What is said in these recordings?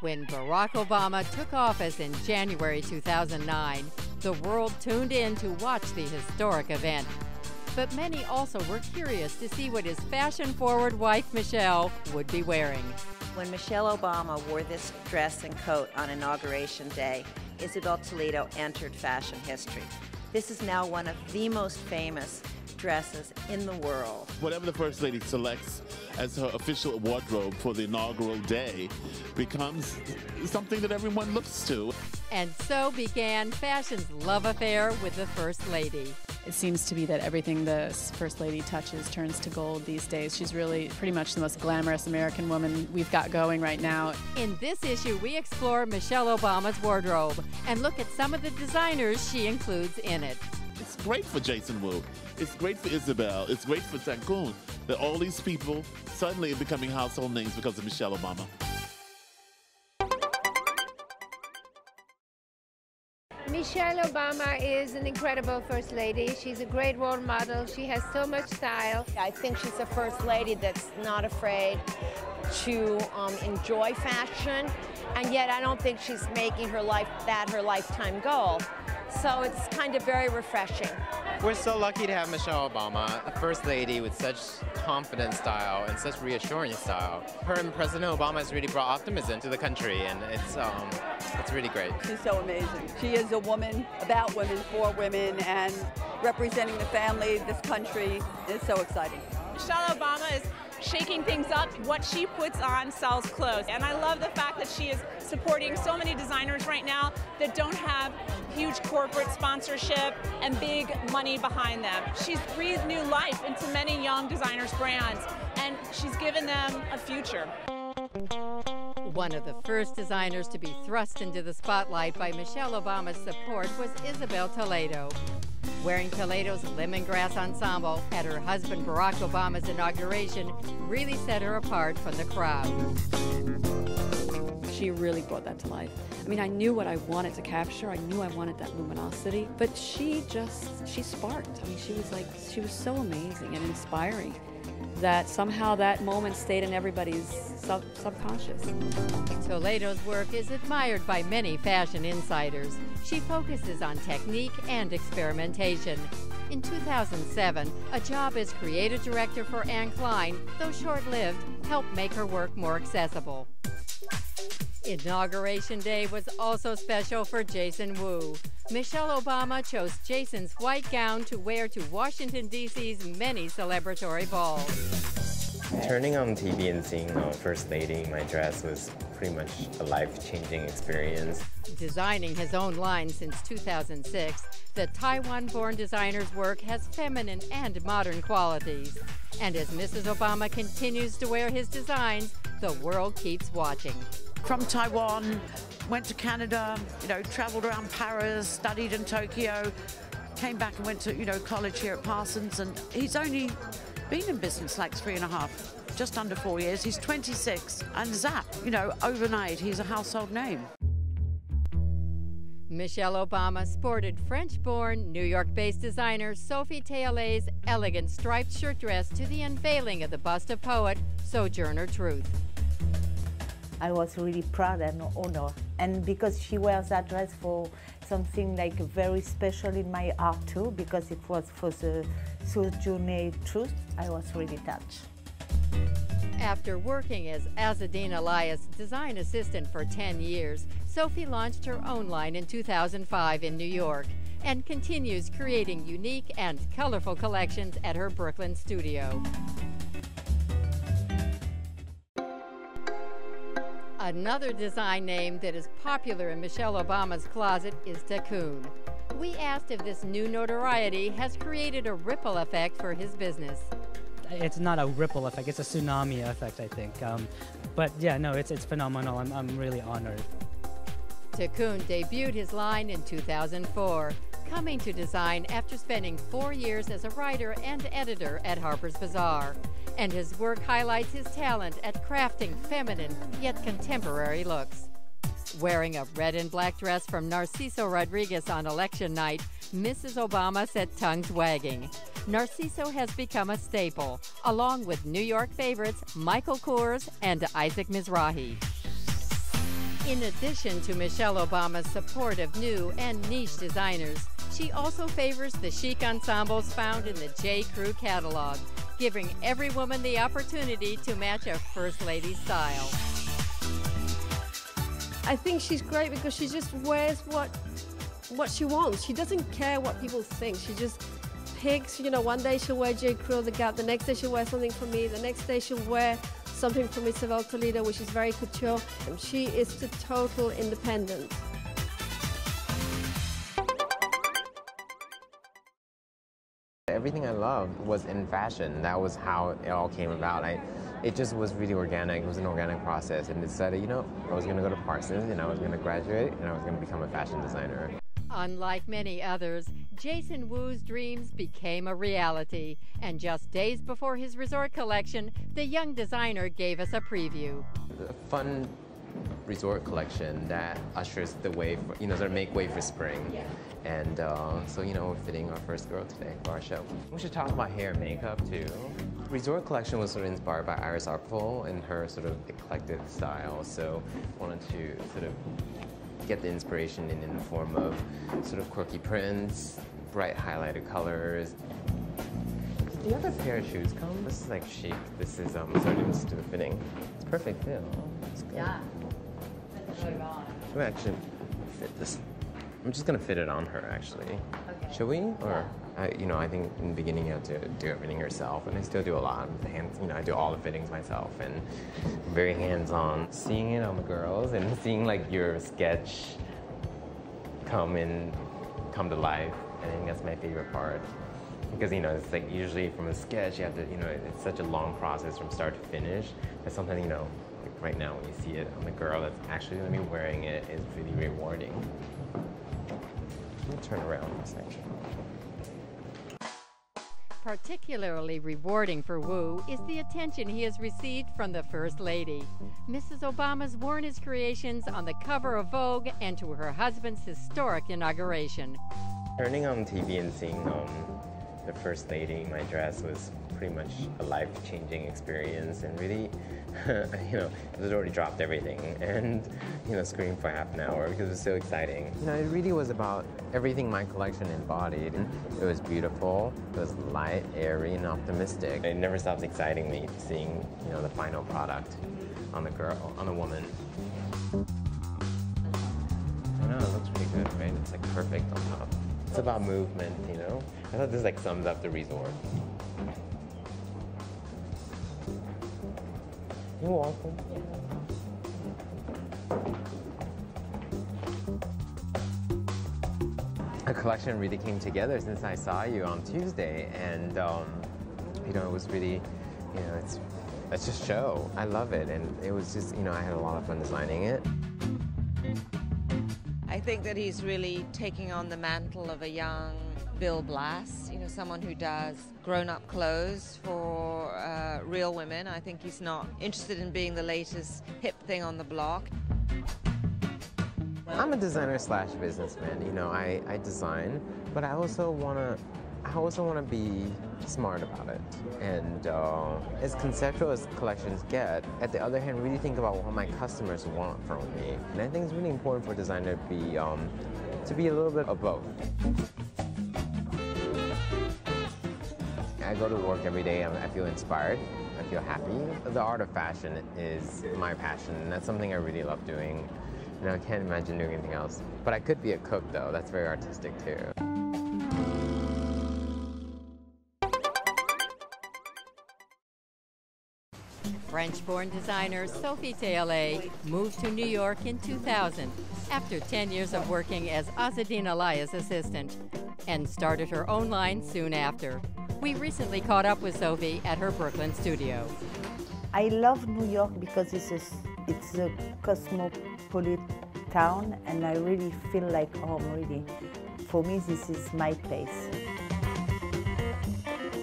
When Barack Obama took office in January 2009, the world tuned in to watch the historic event. But many also were curious to see what his fashion-forward wife, Michelle, would be wearing. When Michelle Obama wore this dress and coat on Inauguration Day, Isabel Toledo entered fashion history. This is now one of the most famous dresses in the world. Whatever the First Lady selects as her official wardrobe for the inaugural day becomes something that everyone looks to. And so began fashion's love affair with the First Lady. It seems to be that everything the First Lady touches turns to gold these days. She's really pretty much the most glamorous American woman we've got going right now. In this issue, we explore Michelle Obama's wardrobe and look at some of the designers she includes in it. It's great for Jason Wu. It's great for Isabel. It's great for Cancun that all these people suddenly are becoming household names because of Michelle Obama. Michelle Obama is an incredible First Lady. She's a great role model. She has so much style. I think she's a First Lady that's not afraid to enjoy fashion, and yet I don't think she's making her lifetime goal. So it's kind of very refreshing. We're so lucky to have Michelle Obama, a First Lady with such confident style and such reassuring style. Her and President Obama has really brought optimism to the country, and it's really great. She's so amazing. She is a woman, about women, for women, and representing the family, this country. It's so exciting. Michelle Obama is shaking things up. What she puts on sells clothes. And I love the fact that she is supporting so many designers right now that don't have huge corporate sponsorship and big money behind them. She's breathed new life into many young designers' brands, and she's given them a future. One of the first designers to be thrust into the spotlight by Michelle Obama's support was Isabel Toledo. Wearing Toledo's lemongrass ensemble at her husband Barack Obama's inauguration really set her apart from the crowd. She really brought that to life. I mean, I knew what I wanted to capture. I knew I wanted that luminosity, but she sparked. I mean, she was so amazing and inspiring that somehow that moment stayed in everybody's subconscious. Toledo's work is admired by many fashion insiders. She focuses on technique and experimentation. In 2007, a job as creative director for Anne Klein, though short-lived, helped make her work more accessible. Inauguration Day was also special for Jason Wu. Michelle Obama chose Jason's white gown to wear to Washington, D.C.'s many celebratory balls. Turning on TV and seeing First Lady in my dress was pretty much a life-changing experience. Designing his own line since 2006, the Taiwan-born designer's work has feminine and modern qualities. And as Mrs. Obama continues to wear his designs, the world keeps watching. From Taiwan, went to Canada, traveled around Paris, studied in Tokyo, came back and went to, college here at Parsons, and he's only been in business like 3.5, just under 4 years. He's 26, and zap, overnight, he's a household name. Michelle Obama sported French-born, New York-based designer Sophie Theallet's elegant striped shirt dress to the unveiling of the bust of poet Sojourner Truth. I was really proud and honored, and because she wears that dress for something like very special in my art too, because it was for the Sojourner Truth, I was really touched. After working as Azzedine Elias' design assistant for 10 years, Sophie launched her own line in 2005 in New York and continues creating unique and colorful collections at her Brooklyn studio. Another design name that is popular in Michelle Obama's closet is Cocoon. We asked if this new notoriety has created a ripple effect for his business. It's not a ripple effect, it's a tsunami effect, I think. But yeah, no, it's phenomenal. I'm really honored. Cocoon debuted his line in 2004, coming to design after spending 4 years as a writer and editor at Harper's Bazaar. And his work highlights his talent at crafting feminine yet contemporary looks. Wearing a red and black dress from Narciso Rodriguez on election night, Mrs. Obama set tongues wagging. Narciso has become a staple, along with New York favorites Michael Kors and Isaac Mizrahi. In addition to Michelle Obama's support of new and niche designers, she also favors the chic ensembles found in the J. Crew catalog, giving every woman the opportunity to match a First Lady's style. I think she's great because she just wears what she wants. She doesn't care what people think. She just picks, you know, one day she'll wear J. Crew, the Gap, the next day she'll wear something from me, the next day she'll wear something from Isabel Toledo, which is very couture. And she is the total independent. Everything I loved was in fashion. That was how it all came about. It just was really organic. It was an organic process, and decided, you know, I was going to go to Parsons, and I was going to graduate, and I was going to become a fashion designer. Unlike many others, Jason Wu's dreams became a reality, and just days before his resort collection, the young designer gave us a preview. A fun resort collection that ushers the way for, you know, sort of make way for spring. And so, you know, we're fitting our first girl today for our show. We should talk about hair and makeup too. Resort collection was sort of inspired by Iris Apfel and her sort of eclectic style. So wanted to sort of get the inspiration in the form of sort of quirky prints, bright highlighted colors. The other pair of shoes come. This is like chic. This is sorry, let's do the fitting. It's perfect fit. It's good. Yeah. We actually fit this. I'm just gonna fit it on her actually. Okay. Should we? Or you know, I think in the beginning you have to do everything yourself, and I still do a lot of hands. You know, I do all the fittings myself, and I'm very hands-on. Seeing it on the girls and seeing like your sketch come to life, I think that's my favorite part. Because, you know, it's like usually from a sketch, you have to, you know, it's such a long process from start to finish. And sometimes, you know, like right now when you see it on the girl that's actually going to be wearing it, it's really rewarding. Let me turn around for a second. Particularly rewarding for Wu is the attention he has received from the First Lady. Mrs. Obama's worn his creations on the cover of Vogue and to her husband's historic inauguration. Turning on TV and seeing the First Lady in my dress was pretty much a life-changing experience, and really, you know, it had already dropped everything and, you know, screamed for half an hour because it was so exciting. You know, it really was about everything my collection embodied. It was beautiful, it was light, airy, and optimistic. It never stops exciting me seeing, you know, the final product on the girl, on the woman. I know, it looks pretty good, right? It's like perfect on top. It's about movement, you know? I thought this like sums up the resort. You're welcome. A collection really came together since I saw you on Tuesday, and you know, it was really, you know, it's just show. I love it, and it was just, you know, I had a lot of fun designing it. I think that he's really taking on the mantle of a young Bill Blass, you know, someone who does grown-up clothes for real women. I think he's not interested in being the latest hip thing on the block. I'm a designer slash businessman. You know, I design, but I also want to be smart about it. And as conceptual as collections get, at the other hand, really think about what my customers want from me. And I think it's really important for a designer to be a little bit of both. I go to work every day, I feel inspired, I feel happy. The art of fashion is my passion, and that's something I really love doing. And I can't imagine doing anything else. But I could be a cook, though. That's very artistic, too. French-born designer Sophie Theallet moved to New York in 2000 after 10 years of working as Azzedine Alaya's assistant, and started her own line soon after. We recently caught up with Sophie at her Brooklyn studio. I love New York because it's a cosmopolitan town, and I really feel like home, really. For me, this is my place.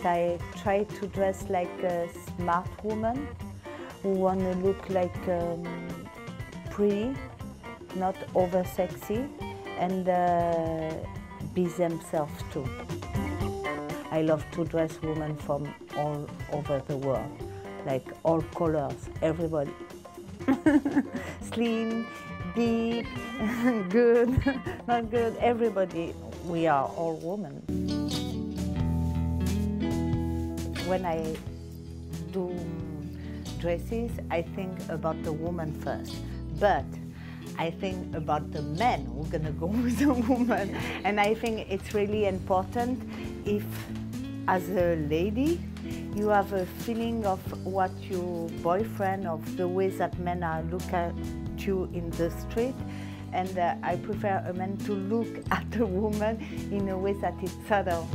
I try to dress like a smart woman who want to look like pretty, not over sexy, and be themselves too. I love to dress women from all over the world, like all colors, everybody. Slim, big, good, not good. Everybody, we are all women. When I do dresses, I think about the woman first, but I think about the men who are gonna go with the woman. And I think it's really important if, as a lady, you have a feeling of what your boyfriend, of the way that men are look at you in the street. And I prefer a man to look at a woman in a way that is subtle.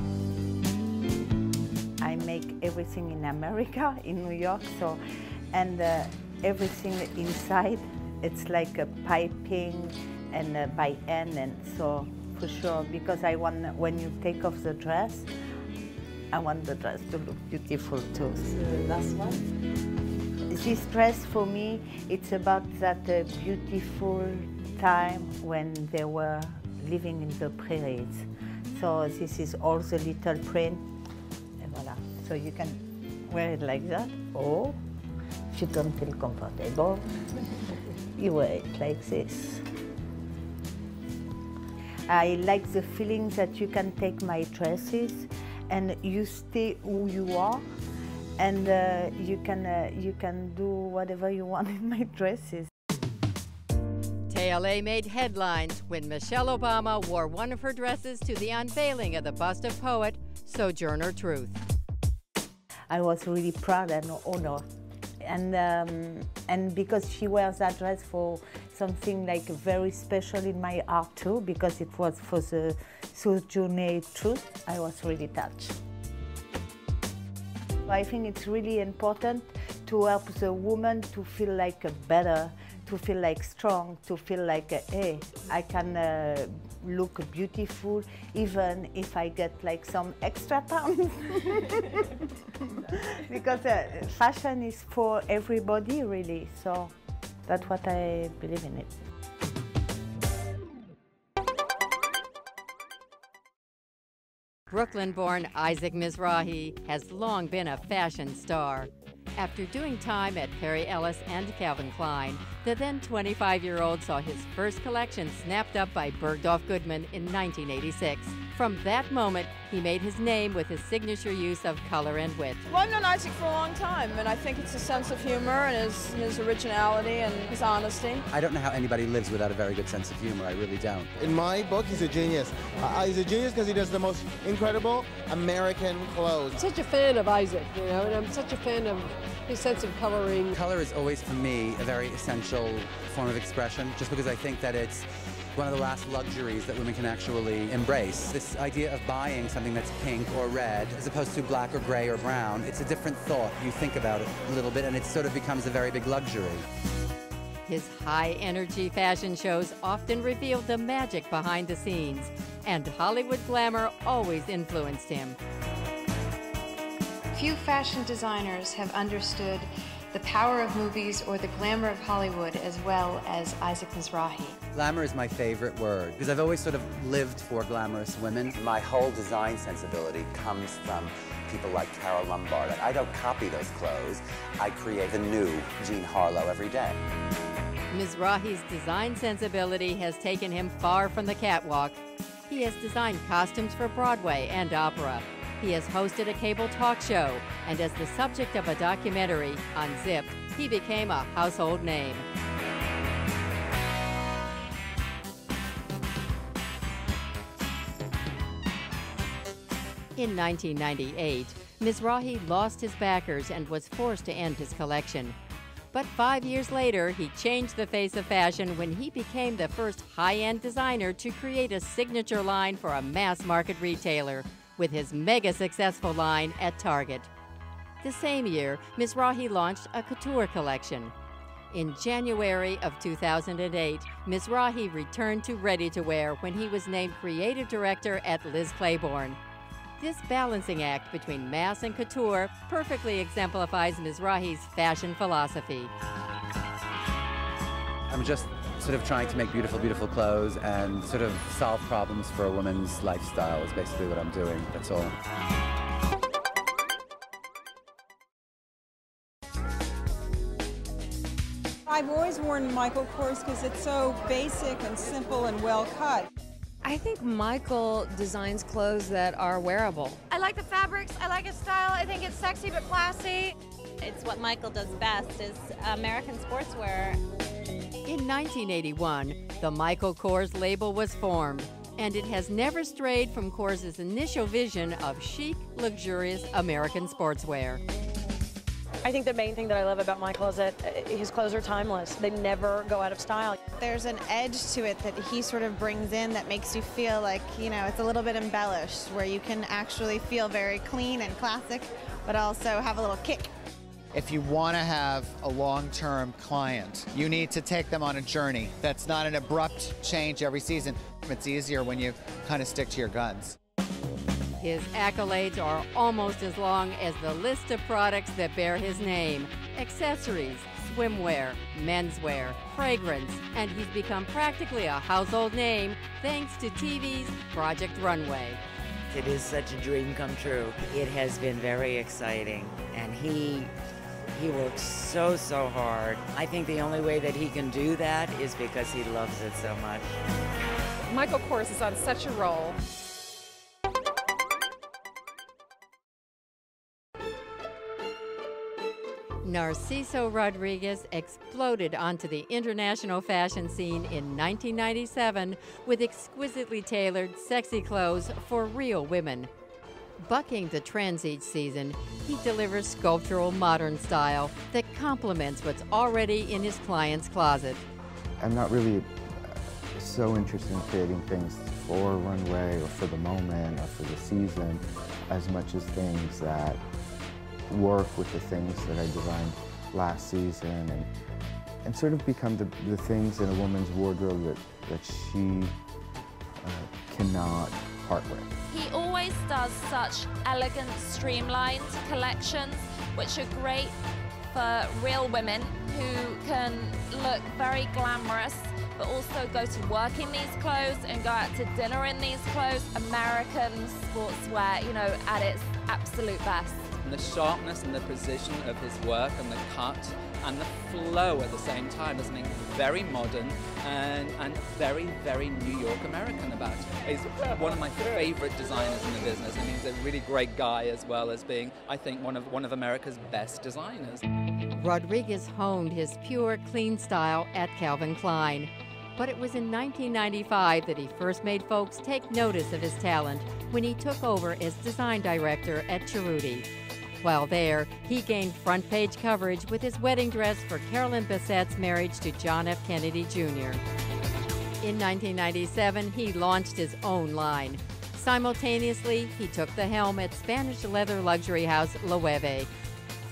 I make everything in America, in New York, so, and everything inside, it's like a piping and by hand, and so for sure, because I want, when you take off the dress, I want the dress to look beautiful too. The last one? This dress for me, it's about that beautiful time when they were living in the prairies. So this is all the little print, and voila. So you can wear it like that, or if you don't feel comfortable, you wear it like this. I like the feeling that you can take my dresses and you stay who you are, and you can do whatever you want in my dresses. Theallet made headlines when Michelle Obama wore one of her dresses to the unveiling of the bust of poet Sojourner Truth. I was really proud and honored. And because she wears that dress for something like very special in my heart too, because it was for the Sojourner Truth, I was really touched. I think it's really important to help the woman to feel like better, to feel like strong, to feel like, hey, I can look beautiful even if I get like some extra pounds. Because fashion is for everybody really, so that's what I believe in it. Brooklyn-born Isaac Mizrahi has long been a fashion star. After doing time at Perry Ellis and Calvin Klein, the then 25-year-old saw his first collection snapped up by Bergdorf Goodman in 1986. From that moment, he made his name with his signature use of color and wit. Well, I've known Isaac for a long time, and I think it's his sense of humor and his originality and his honesty. I don't know how anybody lives without a very good sense of humor. I really don't. In my book, he's a genius. He's a genius because he does the most incredible American clothes. I'm such a fan of Isaac, you know, and I'm such a fan of his sense of coloring. Color is always, for me, a very essential form of expression, just because I think that it's one of the last luxuries that women can actually embrace. This idea of buying something that's pink or red as opposed to black or gray or brown, it's a different thought. You think about it a little bit and it sort of becomes a very big luxury. His high-energy fashion shows often revealed the magic behind the scenes, and Hollywood glamour always influenced him. Few fashion designers have understood the power of movies or the glamour of Hollywood as well as Isaac Mizrahi. Glamour is my favorite word because I've always sort of lived for glamorous women. My whole design sensibility comes from people like Carol Lombard. I don't copy those clothes. I create the new Jean Harlow every day. Mizrahi's design sensibility has taken him far from the catwalk. He has designed costumes for Broadway and opera. He has hosted a cable talk show, and as the subject of a documentary, Unzipped, he became a household name. In 1998, Mizrahi lost his backers and was forced to end his collection. But 5 years later, he changed the face of fashion when he became the first high-end designer to create a signature line for a mass-market retailer, with his mega-successful line at Target. The same year, Mizrahi launched a couture collection. In January of 2008, Mizrahi returned to ready-to-wear when he was named creative director at Liz Claiborne. This balancing act between mass and couture perfectly exemplifies Mizrahi's fashion philosophy. I'm just sort of trying to make beautiful, beautiful clothes and sort of solve problems for a woman's lifestyle is basically what I'm doing. That's all. I've always worn Michael Kors because it's so basic and simple and well cut. I think Michael designs clothes that are wearable. I like the fabrics, I like his style, I think it's sexy but classy. It's what Michael does best, is American sportswear. In 1981, the Michael Kors label was formed, and it has never strayed from Kors's initial vision of chic, luxurious American sportswear. I think the main thing that I love about Michael is that his clothes are timeless. They never go out of style. There's an edge to it that he sort of brings in that makes you feel like, you know, it's a little bit embellished, where you can actually feel very clean and classic, but also have a little kick. If you want to have a long-term client, you need to take them on a journey. That's not an abrupt change every season. It's easier when you kind of stick to your guns. His accolades are almost as long as the list of products that bear his name: accessories, swimwear, menswear, fragrance, and he's become practically a household name thanks to TV's Project Runway. It is such a dream come true. It has been very exciting, and he works so hard. I think the only way that he can do that is because he loves it so much. Michael Kors is on such a roll. Narciso Rodriguez exploded onto the international fashion scene in 1997 with exquisitely tailored, sexy clothes for real women. Bucking the trends each season, he delivers sculptural modern style that complements what's already in his client's closet. I'm not really so interested in creating things for runway or for the moment or for the season as much as things that work with the things that I designed last season and sort of become the things in a woman's wardrobe that she cannot part with. He always does such elegant, streamlined collections, which are great for real women who can look very glamorous, but also go to work in these clothes and go out to dinner in these clothes. American sportswear, you know, at its absolute best. And the sharpness and the precision of his work and the cut and the flow at the same time. There's something very modern and very, very New York American about it. He's one of my favorite designers in the business. I mean, he's a really great guy as well as being, I think, one of America's best designers. Rodriguez honed his pure, clean style at Calvin Klein. But it was in 1995 that he first made folks take notice of his talent when he took over as design director at Cerruti. While there, he gained front-page coverage with his wedding dress for Carolyn Bassett's marriage to John F. Kennedy Jr. In 1997, he launched his own line. Simultaneously, he took the helm at Spanish leather luxury house Loewe.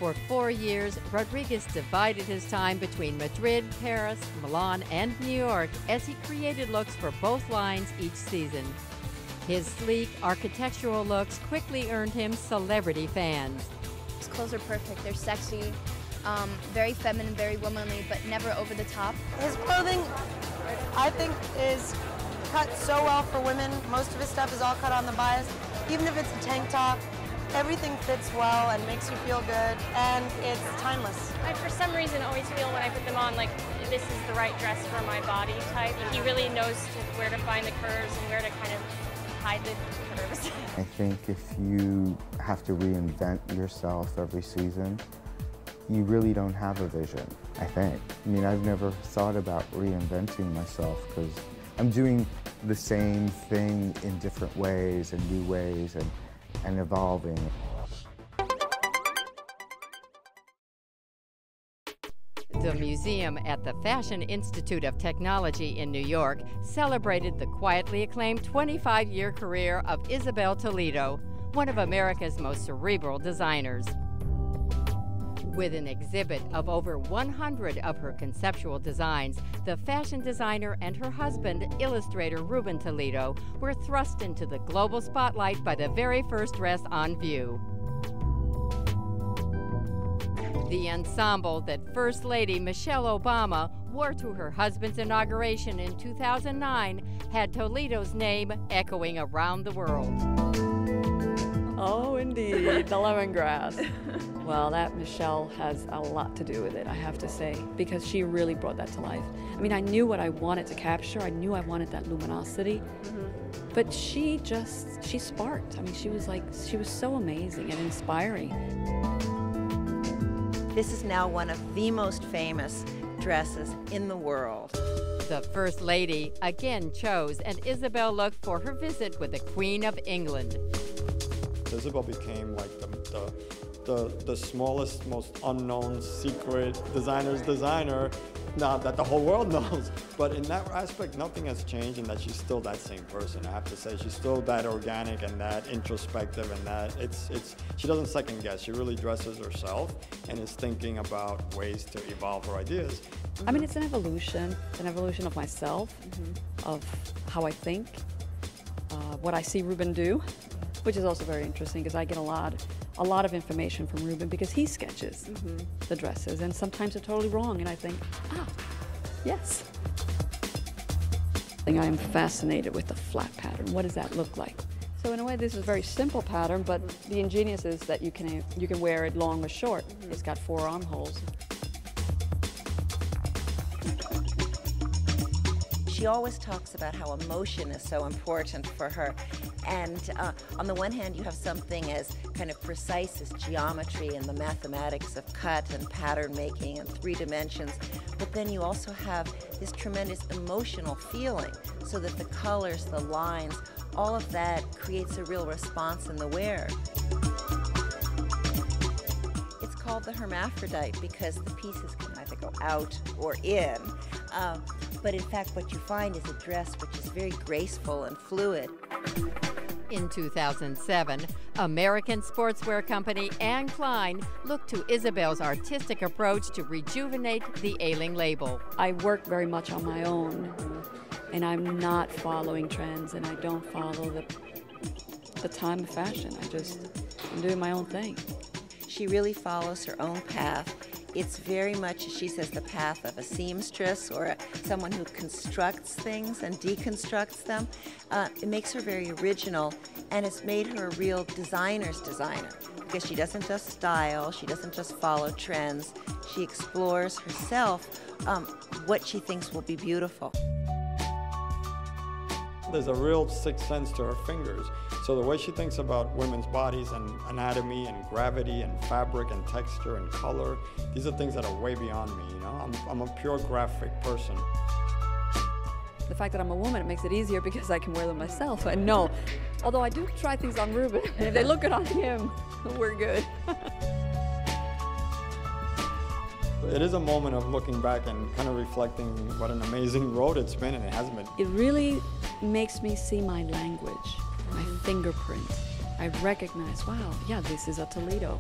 For 4 years, Rodriguez divided his time between Madrid, Paris, Milan, and New York as he created looks for both lines each season. His sleek, architectural looks quickly earned him celebrity fans. His clothes are perfect. They're sexy, very feminine, very womanly, but never over the top. His clothing, I think, is cut so well for women. Most of his stuff is all cut on the bias. Even if it's a tank top, everything fits well and makes you feel good, and it's timeless. I, for some reason, always feel when I put them on like this is the right dress for my body type. He really knows where to find the curves and where to kind of hide the curves. I think if you have to reinvent yourself every season, you really don't have a vision, I think. I mean, I've never thought about reinventing myself because I'm doing the same thing in different ways and new ways and evolving. The museum at the Fashion Institute of Technology in New York celebrated the quietly acclaimed 25-year career of Isabel Toledo, one of America's most cerebral designers. With an exhibit of over 100 of her conceptual designs, the fashion designer and her husband, illustrator Ruben Toledo, were thrust into the global spotlight by the very first dress on view. The ensemble that First Lady Michelle Obama wore to her husband's inauguration in 2009 had Toledo's name echoing around the world. Oh, indeed, the lemongrass. Well, that Michelle has a lot to do with it, I have to say, because she really brought that to life. I mean, I knew what I wanted to capture. I knew I wanted that luminosity, but she sparked. I mean, she was so amazing and inspiring. This is now one of the most famous dresses in the world. The First Lady again chose an Isabel look for her visit with the Queen of England. Isabel became like the smallest, most unknown, secret designer's designer, now that the whole world knows. But in that aspect, nothing has changed in that she's still that same person. I have to say, she's still that organic and that introspective, and that she doesn't second guess. She really dresses herself and is thinking about ways to evolve her ideas. I mean, it's an evolution of myself, of how I think, what I see Ruben do, which is also very interesting because I get a lot of information from Ruben because he sketches the dresses, and sometimes they're totally wrong, and I think, yes. I am fascinated with the flat pattern. What does that look like? So in a way, this is a very simple pattern, but the ingenious is that you can wear it long or short. It's got 4 armholes. She always talks about how emotion is so important for her. And on the one hand, you have something as kind of precise as geometry and the mathematics of cut and pattern making and 3 dimensions, but then you also have this tremendous emotional feeling, so that the colors, the lines, all of that creates a real response in the wear. It's called the hermaphrodite because the pieces can either go out or in. But in fact, what you find is a dress which is very graceful and fluid. In 2007, American sportswear company Anne Klein looked to Isabel's artistic approach to rejuvenate the ailing label. I work very much on my own, and I'm not following trends, and I don't follow the time of fashion. I'm doing my own thing. She really follows her own path. It's very much, she says, the path of a seamstress or someone who constructs things and deconstructs them. It makes her very original, and it's made her a real designer's designer, because she doesn't just style, she doesn't just follow trends, she explores herself what she thinks will be beautiful. There's a real sixth sense to her fingers. So the way she thinks about women's bodies and anatomy and gravity and fabric and texture and color, these are things that are way beyond me, you know? I'm a pure graphic person. The fact that I'm a woman, it makes it easier because I can wear them myself. I know. Although I do try things on Ruben, and if they look good on him, we're good. It is a moment of looking back and kind of reflecting what an amazing road it's been, and it has been. It really makes me see my language, my fingerprint. I recognize, wow, yeah, this is a Toledo.